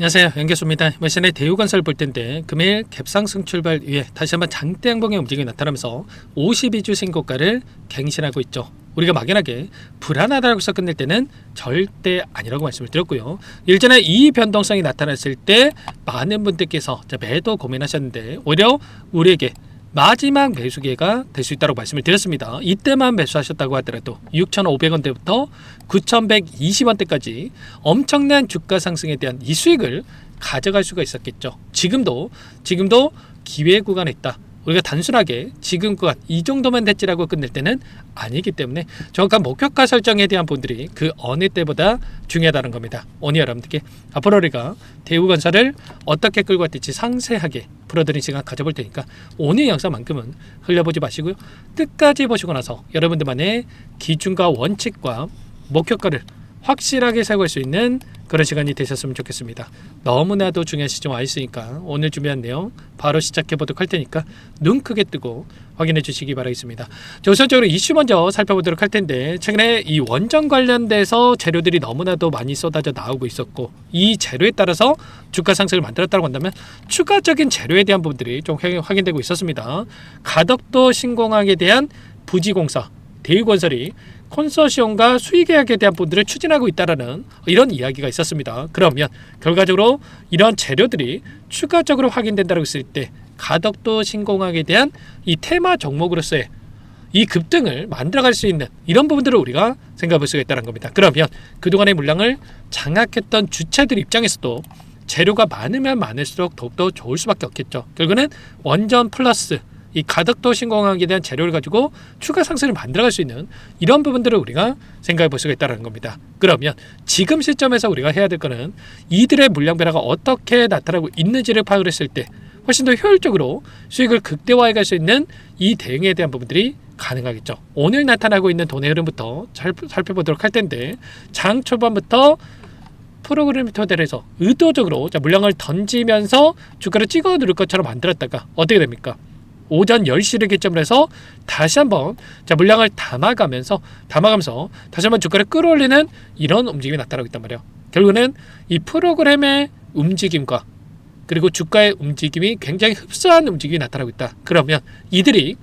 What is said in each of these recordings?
안녕하세요, 연결소입니다. 이번 시간에 대우건설 볼 텐데 금일 갭상승 출발 위에 다시 한번 장대 양봉의 움직임이 나타나면서 52주 신고가를 갱신하고 있죠. 우리가 막연하게 불안하다고 해서 끝낼 때는 절대 아니라고 말씀을 드렸고요. 일전에 이 변동성이 나타났을 때 많은 분들께서 매도 고민하셨는데 오히려 우리에게 마지막 매수 기회가 될 수 있다고 말씀을 드렸습니다. 이때만 매수하셨다고 하더라도 6,500원대부터 9,120원대까지 엄청난 주가 상승에 대한 이 수익을 가져갈 수가 있었겠죠. 지금도 기회 구간에 있다. 우리가 단순하게 지금 구간 이 정도만 됐지라고 끝낼 때는 아니기 때문에 정확한 목표가 설정에 대한 분들이 그 어느 때보다 중요하다는 겁니다. 오늘 여러분들께 앞으로 우리가 대우건설을 어떻게 끌고 갈지 상세하게 풀어드린 시간 가져볼 테니까 오늘 영상만큼은 흘려보지 마시고요. 끝까지 보시고 나서 여러분들만의 기준과 원칙과 목표가를 확실하게 세울 수 있는 그런 시간이 되셨으면 좋겠습니다. 너무나도 중요한 시점 와 있으니까 오늘 준비한 내용 바로 시작해 보도록 할 테니까 눈 크게 뜨고 확인해 주시기 바라겠습니다. 우선적으로 이슈 먼저 살펴보도록 할 텐데 최근에 이 원전 관련돼서 재료들이 너무나도 많이 쏟아져 나오고 있었고 이 재료에 따라서 주가 상승을 만들었다고 한다면 추가적인 재료에 대한 부분들이 좀 확인되고 있었습니다. 가덕도 신공항에 대한 부지공사 대우건설이 콘소시엄과 수의계약에 대한 부분들을 추진하고 있다는 이런 이야기가 있었습니다. 그러면 결과적으로 이런 재료들이 추가적으로 확인된다고 했을 때 가덕도 신공항에 대한 이 테마 종목으로서의 이 급등을 만들어갈 수 있는 이런 부분들을 우리가 생각해 볼 수가 있다는 겁니다. 그러면 그동안의 물량을 장악했던 주체들 입장에서도 재료가 많으면 많을수록 더욱더 좋을 수밖에 없겠죠. 결국은 원전 플러스 이 가덕도 신공항에 대한 재료를 가지고 추가 상승을 만들어갈 수 있는 이런 부분들을 우리가 생각해 볼 수가 있다는 겁니다. 그러면 지금 시점에서 우리가 해야 될 거는 이들의 물량 변화가 어떻게 나타나고 있는지를 파악을 했을 때 훨씬 더 효율적으로 수익을 극대화해 갈 수 있는 이 대응에 대한 부분들이 가능하겠죠. 오늘 나타나고 있는 돈의 흐름부터 살펴보도록 할 텐데 장 초반부터 프로그램 토대에서 의도적으로 물량을 던지면서 주가를 찍어 누를 것처럼 만들었다가 어떻게 됩니까? 오전 10시를 기점으로 해서 다시 한번 물량을 담아가면서 다시 한번 주가를 끌어올리는 이런 움직임이 나타나고 있단 말이에요. 결국은 이 프로그램의 움직임과 그리고 주가의 움직임이 굉장히 흡사한 움직임이 나타나고 있다. 그러면 이들이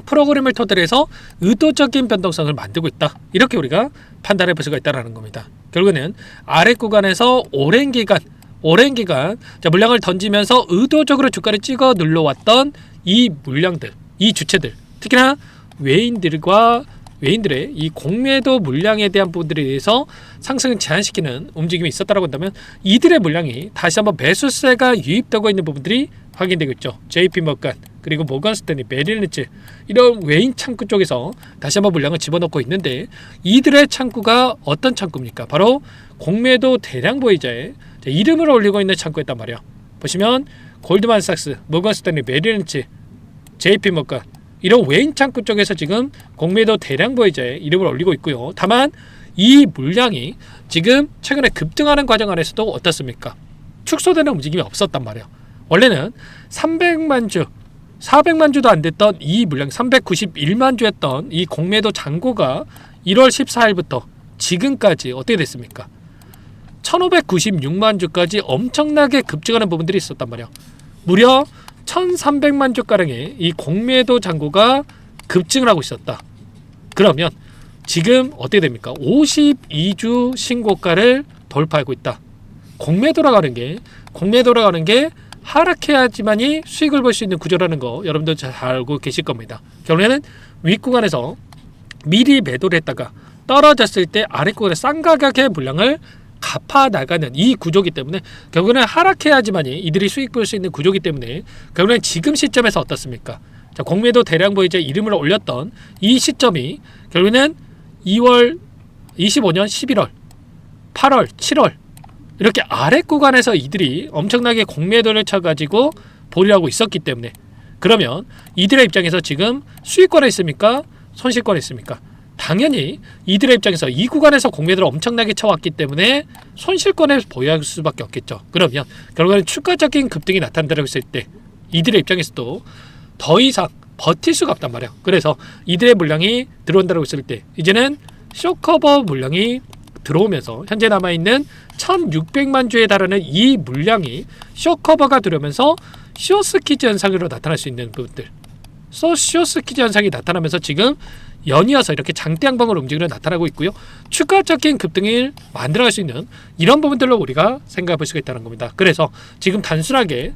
프로그램을 토대로 해서 의도적인 변동성을 만들고 있다. 이렇게 우리가 판단해 볼 수가 있다는 겁니다. 결국은 아래 구간에서 오랜 기간 물량을 던지면서 의도적으로 주가를 찍어 눌러왔던 이 물량들, 이 주체들, 특히나 외인들의 이 공매도 물량에 대한 부분들에 대해서 상승을 제한시키는 움직임이 있었다고 한다면 이들의 물량이 다시 한번 매수세가 유입되고 있는 부분들이 확인되고 있죠. JP모건 그리고 모건스탠리, 메릴린치 이런 외인 창구 쪽에서 다시 한번 물량을 집어넣고 있는데 이들의 창구가 어떤 창구입니까? 바로 공매도 대량 보이자에 이름을 올리고 있는 창구였단 말이에요. 보시면 골드만삭스, 모건스탠리, 메릴린치, JP모건 이런 외인 창구 쪽에서 지금 공매도 대량 보이자에 이름을 올리고 있고요. 다만 이 물량이 지금 최근에 급등하는 과정 안에서도 어떻습니까? 축소되는 움직임이 없었단 말이에요. 원래는 300만 주, 400만 주도 안 됐던 이 물량 391만 주였던 이 공매도 잔고가 1월 14일부터 지금까지 어떻게 됐습니까? 1596만 주까지 엄청나게 급증하는 부분들이 있었단 말이에요. 무려 1300만 주가량의 이 공매도 잔고가 급증을 하고 있었다. 그러면 지금 어떻게 됩니까? 52주 신고가를 돌파하고 있다. 공매도라고 하는 게 하락해야지만이 수익을 볼 수 있는 구조라는 거 여러분들 잘 알고 계실 겁니다. 결국에는 윗구간에서 미리 매도를 했다가 떨어졌을 때 아랫구간에 싼 가격의 물량을 갚아 나가는 이 구조기 때문에 결국에는 하락해야지만이 이들이 수익 볼 수 있는 구조기 때문에 결국에는 지금 시점에서 어떻습니까? 공매도 대량 보이자에 이름을 올렸던 이 시점이 결국에는 2월 25년 11월 8월 7월 이렇게 아래 구간에서 이들이 엄청나게 공매도를 쳐가지고 보유하고 있었기 때문에 그러면 이들의 입장에서 지금 수익권에 있습니까? 손실권에 있습니까? 당연히 이들의 입장에서 이 구간에서 공매도를 엄청나게 쳐왔기 때문에 손실권에 보유할 수밖에 없겠죠. 그러면 결국에는 추가적인 급등이 나타난다고 했을 때 이들의 입장에서도 더 이상 버틸 수가 없단 말이에요. 그래서 이들의 물량이 들어온다고 했을 때 이제는 쇼커버 물량이 들어오면서 현재 남아있는 1600만 주에 달하는 이 물량이 쇼커버가 들어오면서 쇼스키즈 현상으로 나타날 수 있는 부분들, 쇼스키즈 현상이 나타나면서 지금 연이어서 이렇게 장대 양봉을 움직이는 나타나고 있고요. 추가적인 급등을 만들어갈 수 있는 이런 부분들로 우리가 생각해 볼 수가 있다는 겁니다. 그래서 지금 단순하게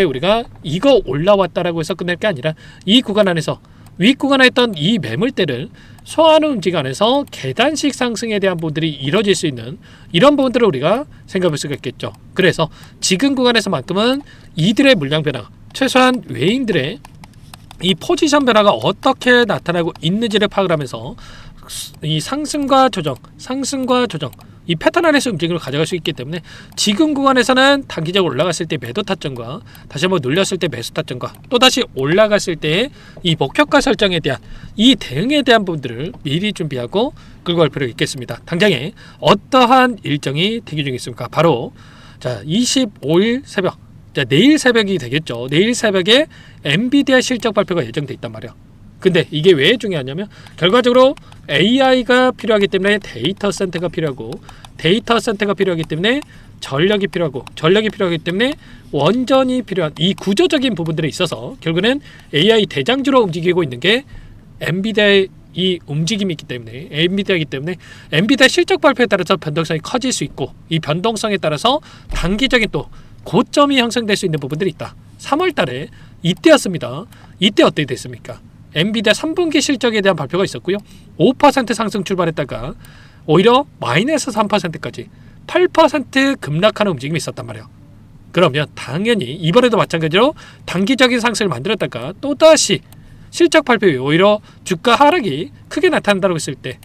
우리가 이거 올라왔다라고 해서 끝낼 게 아니라 이 구간 안에서 위 구간에 있던 이 매물대를 소화하는 움직임 안에서 계단식 상승에 대한 부분들이 이뤄질 수 있는 이런 부분들을 우리가 생각해 볼 수가 있겠죠. 그래서 지금 구간에서만큼은 이들의 물량 변화, 최소한 외인들의 이 포지션 변화가 어떻게 나타나고 있는지를 파악을 하면서 이 상승과 조정 이 패턴 안에서 움직임을 가져갈 수 있기 때문에 지금 구간에서는 단기적으로 올라갔을 때 매도 타점과 다시 한번 눌렸을 때 매수 타점과 또다시 올라갔을 때의 이 목표가 설정에 대한 이 대응에 대한 부분들을 미리 준비하고 끌고 갈 필요가 있겠습니다. 당장에 어떠한 일정이 대기 중에 있습니까? 바로 자 25일 새벽, 자 내일 새벽이 되겠죠. 내일 새벽에 엔비디아 실적 발표가 예정돼 있단 말이야. 근데 이게 왜 중요하냐면 결과적으로 AI가 필요하기 때문에 데이터 센터가 필요하고 데이터 센터가 필요하기 때문에 전력이 필요하기 때문에 원전이 필요한 이 구조적인 부분들에 있어서 결국은 AI 대장주로 움직이고 있는 게 엔비디아의 이 움직임이 있기 때문에 엔비디아이기 때문에 엔비디아 실적 발표에 따라서 변동성이 커질 수 있고 이 변동성에 따라서 단기적인 또 고점이 형성될 수 있는 부분들이 있다. 3월 달에 이때였습니다. 이때 어떻게 됐습니까? 엔비디아 3분기 실적에 대한 발표가 있었고요. 5% 상승 출발했다가 오히려 마이너스 3%까지 8% 급락하는 움직임이 있었단 말이에요. 그러면 당연히 이번에도 마찬가지로 단기적인 상승을 만들었다가 또다시 실적 발표 이후에 오히려 주가 하락이 크게 나타난다고 했을 때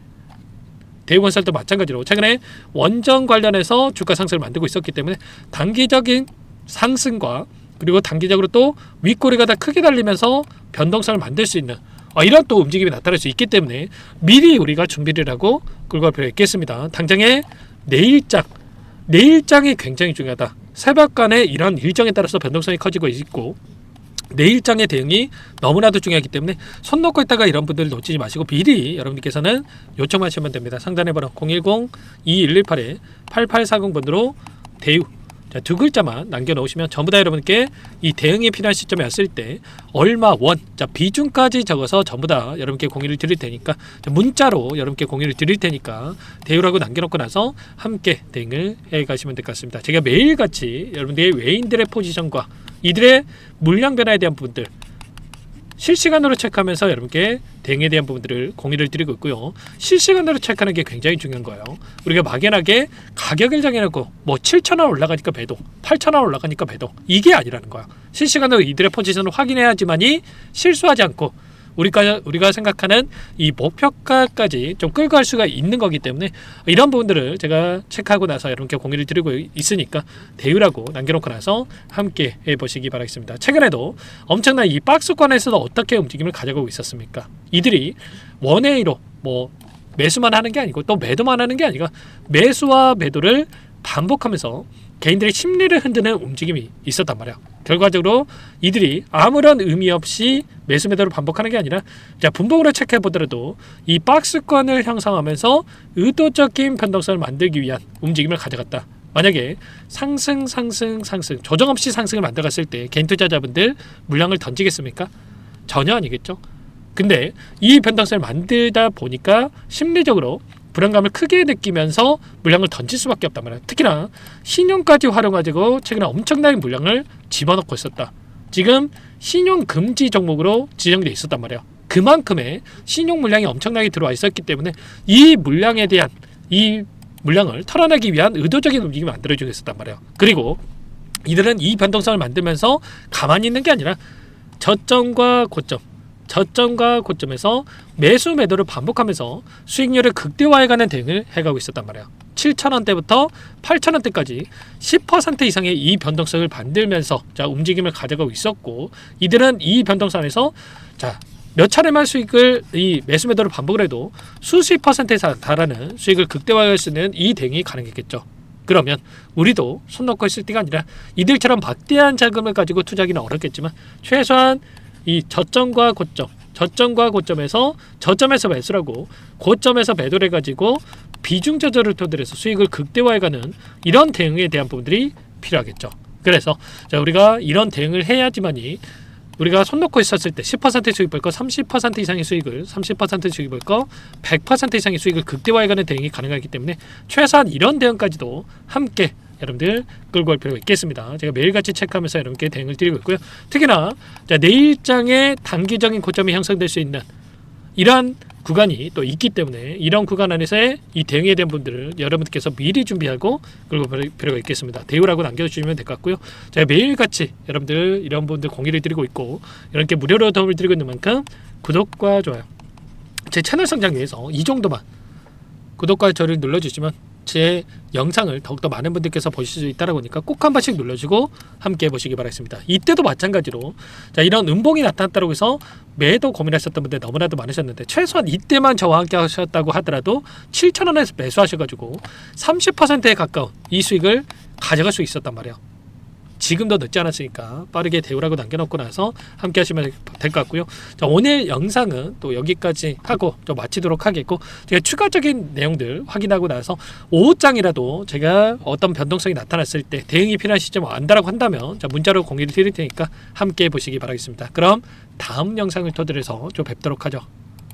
대우건설도 마찬가지로 최근에 원전 관련해서 주가 상승을 만들고 있었기 때문에 단기적인 상승과 그리고 단기적으로 또 윗꼬리가 더 크게 달리면서 변동성을 만들 수 있는 이런 또 움직임이 나타날 수 있기 때문에 미리 우리가 준비를 하고 끌고 갈 필요가 있겠습니다. 당장에 내일장이 굉장히 중요하다. 새벽간에 이런 일정에 따라서 변동성이 커지고 있고 내일장의 대응이 너무나도 중요하기 때문에 손 놓고 있다가 이런 분들 놓치지 마시고 미리 여러분들께서는 요청하시면 됩니다. 상단에 번호 010-2118-8840번으로 대우 두 글자만 남겨놓으시면 전부 다 여러분께 이 대응이 필요한 시점에 왔을 때 얼마 원, 비중까지 적어서 전부 다 여러분께 공유를 드릴 테니까 문자로 여러분께 공유를 드릴 테니까 대우라고 남겨놓고 나서 함께 대응을 해가시면 될 것 같습니다. 제가 매일같이 여러분들의 외인들의 포지션과 이들의 물량 변화에 대한 부분들 실시간으로 체크하면서 여러분께 대응에 대한 부분들을 공유를 드리고 있고요. 실시간으로 체크하는 게 굉장히 중요한 거예요. 우리가 막연하게 가격을 정해놓고 7,000원 올라가니까 배도 8,000원 올라가니까 배도 이게 아니라는 거야. 실시간으로 이들의 포지션을 확인해야지만이 실수하지 않고 우리가 생각하는 이 목표가까지 좀 끌고 갈 수가 있는 거기 때문에 이런 부분들을 제가 체크하고 나서 여러분께 공유를 드리고 있으니까 대우라고 남겨놓고 나서 함께 해보시기 바라겠습니다. 최근에도 엄청난 이 박스권에서도 어떻게 움직임을 가져가고 있었습니까? 이들이 원웨이로 매수만 하는 게 아니고 또 매도만 하는 게 아니라 매수와 매도를 반복하면서 개인들의 심리를 흔드는 움직임이 있었단 말이야. 결과적으로 이들이 아무런 의미 없이 매수 매도를 반복하는 게 아니라 분봉으로 체크해 보더라도 이 박스권을 형성하면서 의도적인 변동성을 만들기 위한 움직임을 가져갔다. 만약에 상승 조정 없이 상승을 만들어갔을 때 개인 투자자분들 물량을 던지겠습니까? 전혀 아니겠죠. 근데 이 변동성을 만들다 보니까 심리적으로 불안감을 크게 느끼면서 물량을 던질 수밖에 없단 말이야. 특히나 신용까지 활용가지고 최근에 엄청나게 물량을 집어넣고 있었다. 지금 신용 금지 종목으로 지정돼 있었단 말이야. 그만큼의 신용 물량이 엄청나게 들어와 있었기 때문에 이 물량에 대한 이 물량을 털어내기 위한 의도적인 움직임이 만들어지고 있었단 말이야. 그리고 이들은 이 변동성을 만들면서 가만히 있는 게 아니라 저점과 고점에서 매수 매도를 반복하면서 수익률을 극대화해가는 대응을 해가고 있었단 말이야. 7,000원대부터 8,000원대까지 10% 이상의 이 변동성을 만들면서 움직임을 가져가고 있었고 이들은 이 변동성 안에서 몇 차례만 수익을 이 매수 매도를 반복을 해도 수십 퍼센트에 달하는 수익을 극대화할 수 있는 이 대응이 가능했겠죠. 그러면 우리도 손 놓고 있을 때가 아니라 이들처럼 막대한 자금을 가지고 투자하기는 어렵겠지만 최소한 이 저점과 고점 저점과 고점에서 저점에서 매수하고 고점에서 매도를 해가지고 비중 조절을 토대로 해서 수익을 극대화해가는 이런 대응에 대한 부분들이 필요하겠죠. 그래서 자, 우리가 이런 대응을 해야지만이 우리가 손 놓고 있었을 때 10% 수익 볼 거, 30% 이상의 수익을, 30% 수익 볼 거, 100% 이상의 수익을 극대화해가는 대응이 가능하기 때문에 최소한 이런 대응까지도 함께 여러분들 끌고 갈 필요가 있겠습니다. 제가 매일같이 체크하면서 여러분께 대응을 드리고 있고요. 특히나 자, 내일장에 단기적인 고점이 형성될 수 있는 이러한 구간이 또 있기 때문에 이런 구간 안에서의 이 대응에 대한 분들을 여러분들께서 미리 준비하고 끌고 갈 필요가 있겠습니다. 대우라고 남겨주시면 될 것 같고요. 제가 매일같이 여러분들 이런 분들 공유를 드리고 있고 이렇게 무료로 도움을 드리고 있는 만큼 구독과 좋아요, 제 채널 성장 위해서 이 정도만 구독과 좋아요를 눌러주시면 제 영상을 더욱더 많은 분들께서 보실 수 있다고 하니까 꼭 한 번씩 눌러주고 함께 보시기 바라겠습니다. 이때도 마찬가지로 자, 이런 음봉이 나타났다고 해서 매도 고민하셨던 분들 너무나도 많으셨는데 최소한 이때만 저와 함께 하셨다고 하더라도 7,000원에서 매수하셔가지고 30%에 가까운 이 수익을 가져갈 수 있었단 말이에요. 지금도 늦지 않았으니까 빠르게 대우라고 남겨놓고 나서 함께 하시면 될 것 같고요. 자, 오늘 영상은 또 여기까지 하고 좀 마치도록 하겠고, 제가 추가적인 내용들 확인하고 나서 오후장이라도 제가 어떤 변동성이 나타났을 때 대응이 필요한 시점 안다라고 한다면 자, 문자로 공유를 드릴 테니까 함께 보시기 바라겠습니다. 그럼 다음 영상을 토대로 해서 좀 뵙도록 하죠.